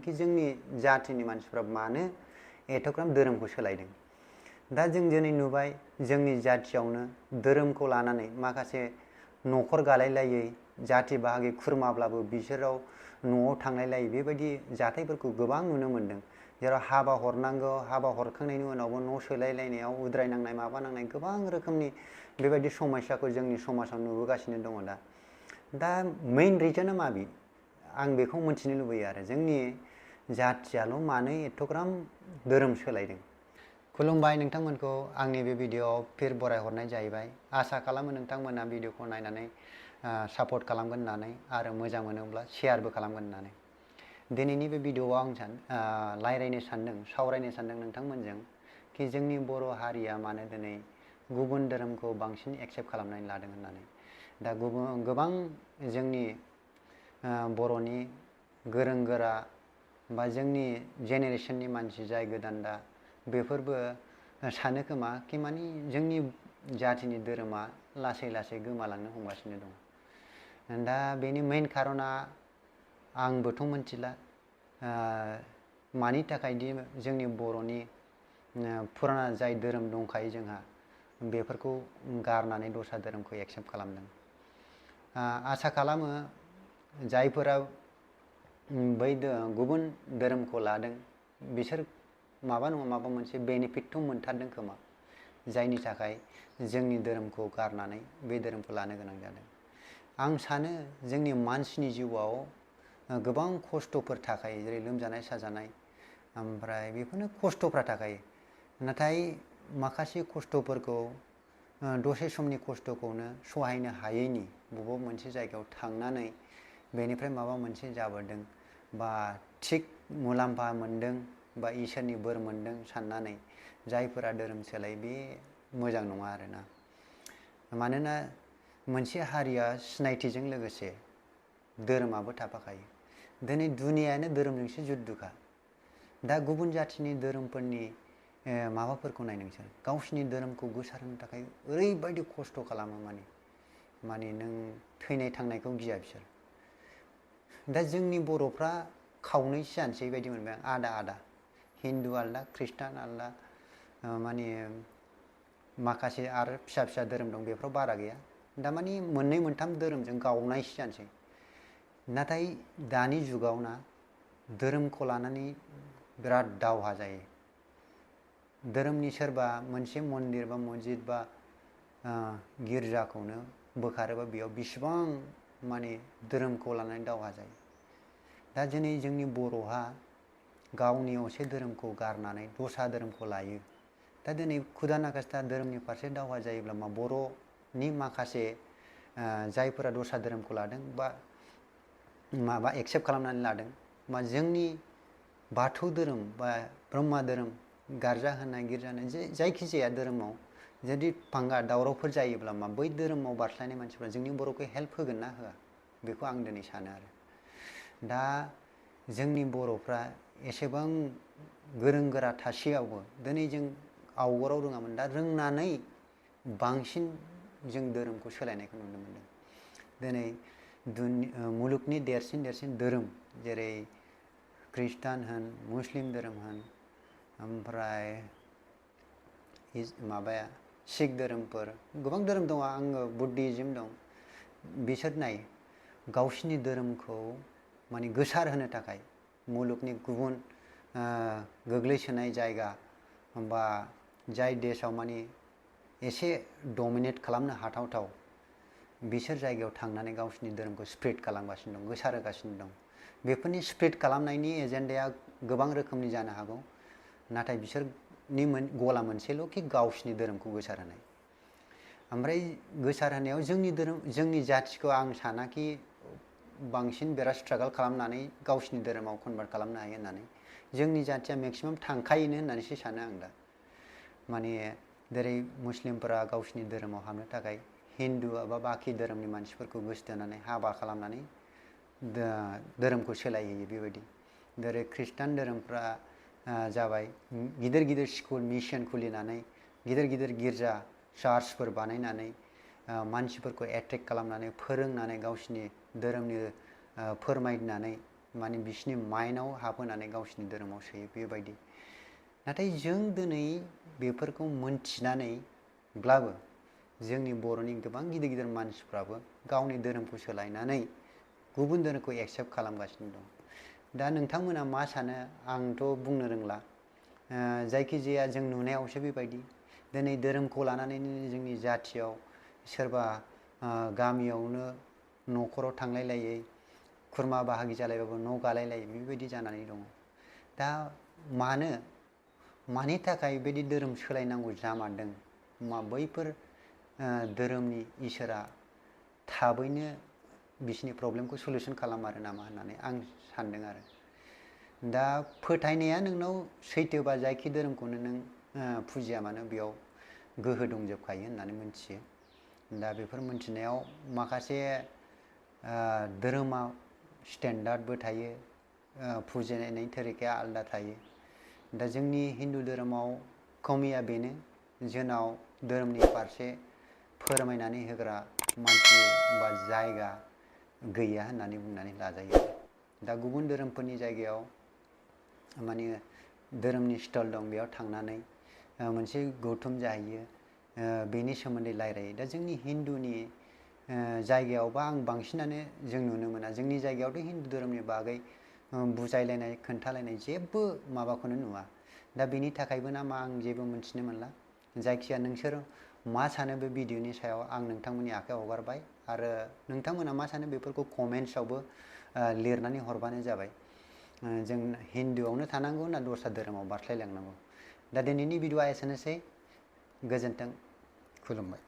कि जोंनि जाथिनि मानसिफ्रा मानो एथ'ग्राम धोरोमखौ सोलायदों। दा जों दिनै नुबाय जोंनि जाथियावनो धोरोमखौ लानानै माखासे न'खर गालायलायै जाथि बाहागि खुरमाब्लाबो बिसोराव न'आव थांलायलायै बेबायदि जाथायफोरखौ गोबां नुनो मोन्दों। जेराव हाबा हरनांगौ, हाबा हरखांनायनि उनावबो न' सोलायलायनायाव उद्रायनांनाय माबा नांनाय गोबां रोखोमनि बेबायदि समस्याखौ जोंनि समाजाव नुबोगासिनो दङ। दा मेइन रिजोना मा आं बेखौ मिथिनो लुबैयो आरो जोंनि जाथियाल' मानो एथ'ग्राम धोरोम सोलायदों। खुलुमबाय नोंथांमोनखौ आंनि बे भिडिअ'आव फिर बरायहरनाय जाहैबाय। आसा खालामो नोंथांमोना भिडिअ'खौ नायनानै सापर्ट खालामगोन होननानै आरो मोजां मोनोब्ला शेयारबो खालामगोन होननानै। दिनैनि बे भिडिअ'आव आं रायज्लायनो सानदों, सावरायनो सानदों नोंथांमोनजों कि जोंनि बर' हारिया मानो दिनै गुबुन धोरोमखौ बांसिन एक्सेप्ट खालामनानै लादों होननानै। दा गोबां जोंनि बर'नि गोरों गोरा बा जोंनि जेनेरेसननि मानसि जाय गोदान दा बेफोरबो सानो खोमा कि मानि जोंनि जातिनि धोरोमा लासै लासै गोमालांनो हमगासिनो दं। दा बेनि मेइन खारना आंबोथ' मिथिला मानि थाखायदि जोंनि बर'नि फुराना जाय धोरोम दंखायो जोंहा बेफोरखौ गारनानै दस्रा धोरोमखौ एक्सेप्ट खालामदों। आसा खालामो जायफोरा बै गुबुन धोरोमखौ लादों बिसोर माबा नङा माबा मोनसे बेनिफिटथ' मोनथारदों खोमा, जायनि थाखाय जोंनि धोरोमखौ गारनानै बे धोरोमखौ लानो गोनां जादों। आं सानो जोंनि मानसिनि जिउआव गोबां खस्थ'फोर थाखायो, जेरै लोमजानाय साजानाय, ओमफ्राय बेफोरनो खस्थ'फ्रा थाखायो। नाथाय माखासे खस्थ'फोरखौ दसे समनि खस्थ'खौनो सहायनो हायैनि बबेबा मोनसे जायगायाव थांनानै बेनिफ्राय माबा मोनसे जाबोदों बा थिग मुलाम्फा मोनदों बा इसोरनि बोर मोनदों साननानै जायफोरा धोरोम सोलायो बे मोजां नङा आरोना। मानोना मोनसे हारिया सिनायथिजों लोगोसे धोरोमाबो थाफाखायो। दिनै दुनियायानो धोरोमजोंसो जुद्दुखा। दा गुबुन जाथिनि धोरोमफोरनि माबाफोरखौ नाय नोंसोर, गावसिनि धोरोमखौ गोसारहोनो थाखाय ओरैबायदि खस्थ' खालामो माने नों थैनाय थांनायखौ गिया बिसोर। दा जोंनि बर'फ्रा खावनैसो जानोसै बायदि मोनबाय आं, आदा आदा, हिन्दु आलदा ख्रिस्टान आलदा, माने माखासे आरो फिसा फिसा धोरोम दं बेफोराव बारा गैया। दा माने मोननै मोनथाम धोरोमजों गावनायसो जानोसै। नाथाय दानि जुगाव ना धोरोमखौ लानानै बिराद दावहा जायो। धोरोमनि सोरबा मोनसे मन्दिर बा मस्जिद बा गिर्जाखौनो बोखारोबा बेयाव बिसिबां माने धोरोमखौ लानानै दावहा जायो। दा दिनै जोंनि बर'हा गावनि असे धोरोमखौ गारनानै दस्रा धोरोमखौ लायो। दा दिनै खुदा नागास्ता धोरोमनि फारसे दावहा जायोब्ला मा बर'नि माखासे जायफोरा दस्रा धोरोमखौ लादों बा माबा एक्सेप्ट खालामनानै लादों, मा जोंनि बाथौ धोरोम बा ब्रह्म धोरोम गारजा होनाय गिर्जा होनाय जायखिजाया धोरोमाव जुदि दावरावफोर जायोब्ला मा बै धोरोमाव बारस्लायनाय मानसिफ्रा जोंनि बर'खौ हेल्प होगोन ना होआ, बेखौ आं दिनै सानो आरो। दा जोंनि बर'फ्रा एसेबां गोरों गोरा थासेयावबो दिनै जों आवगोलाव रोङामोन, दा रोंनानै बांसिन जों धोरोमखौ सोलायनायखौ नुनो मोनदों। दिनै मुलुगनि देरसिन धोरोम जेरै ख्रिस्टान होन, मुस्लिम धोरोम होन, ओमफ्राय माबाया सिख धोरोमफोर गोबां धोरोम दङ, आङो बुद्धिज्म दं, बिसोर नाय गावसिनि धोरोमखौ माने गोसार होनो थाखाय मुलुगनि गुबुन गोग्लैसोनाय जायगा बा जाय देशाव माने एसे डमिनेट खालामनो हाथावथाव बिसोर जायगायाव थांनानै गावसिनि धोरोमखौ स्प्रेड खालामगासिनो दं, गोसार होगासिनो दं। बेफोरनि स्प्रेड खालामनायनि एजेन्डाया गोबां रोखोमनि जानो हागौ, नाथाय बिसोरनि गला मोनसेल' कि गावसिनि धोरोमखौ गोसार होनाय। ओमफ्राय गोसार होनायाव जोंनि जाथिखौ आं सानाखि बांसिन बिराद स्ट्रागल खालामनानै गावसिनि धोरोमाव कनभार्ट खालामनो हायो होननानै। जोंनि जाथिया मेक्सिमाम थांखायोनो होननानैसो सानो आं दा। माने जेरै मुस्लिमफोरा गावसिनि धोरोमाव हाबनो थाखाय हिन्दु एबा बाखि धोरोमनि मानसिफोरखौ गोसोथोनानै हाबा खालामनानै धोरोमखौ सोलायहोयो बेबायदि। जेरै ख्रिस्टान धोरोमफ्रा जाबाय गिदिर गिदिर स्कुल मिशन खुलिनानै गिदिर गिदिर गिर्जा चार्चफोर बानायनानै मानसिफोरखौ एट्रेक्ट खालामनानै फोरोंनानै गावसिनि धोरोमनि फोरमायनानै माने बिसिनि माइन्डआव हाबहोनानै गावसिनि धोरोमाव सोयो बेबायदि। नाथाय जों दिनै बेफोरखौ मोनथिनानैब्लाबो जोंनि बर'नि गोबां गिदिर गिदिर मानसिफ्राबो गावनि धोरोमखौ सोलायनानै गुबुन धोरोमखौ एक्सेप्ट खालामगासिनो दं। दा नोंथांमोना मा सानो आंथ' बुंनो रोंला। जायखिजाया जों नुनायावसो बेबायदि। दिनै धोरोमखौ लानानैनो जोंनि जाथियाव सोरबा गामियावनो न'खराव थांलायलायै खुरमा बाहागि जालायबाबो न' गालायलायै बेबायदि जानानै दङ। दा मानि थाखाय बेबायदि धोरोम सोलायनांगौ जामारदों? बैफोर धोरोमनि इसोरा थाबैनो बिसिनि प्रब्लेमखौ सलुसन खालामारो नामा होननानै आं सानदों आरो। दा फोथायनाया नोंनाव सैथोबा जायखि धोरोमखौनो नों फुजिया मानो बेयाव गोहो दंजोबखायो होननानै मिथियो। दा बेफोर मिथिनायाव माखासे धोरोमा स्टेन्डार्डबो थायो, फुजिनायनि तरिकाया आलादा थायो। दा जोंनि हिन्दु धोरोमाव खमिया बेनो जोंनाव धोरोमनि फारसे फोरमायनानै होग्रा मानसि बा जायगा गैया होननानै बुंनानै लाजायो। दा गुबुन धोरोमफोरनि जायगायाव माने धोरोमनि स्टल दं, बेयाव थांनानै मोनसे गौथुम जाहैयो, बेनि सोमोन्दै रायलायो। दा जोंनि हिन्दुनि जायगायावबा आं बांसिनानो जों नुनो मोना। जोंनि जायगायावथ' हिन्दु धोरोमनि बागै बुजायलायनाय खोन्थालायनाय जेबो माबाखौनो नुवा। दा बेनि थाखायबो ना मा आं जेबो मिन्थिनो मोनला। जायखिया नोंसोर मा सानो बे भिडिअनि सायाव आं नोंथांमोननि आखायाव हगारबाय, आरो नोंथांमोना मा सानो बेफोरखौ कमेन्ट्सआवबो लिरनानै हरबानो जाबाय। जों हिन्दुआवनो थानांगौ ना दस्रा धोरोमाव बारस्लायलांनांगौ। दा दिनैनि भिडिअआ एसेनोसै। गोजोन्थों, खुलुमबाय।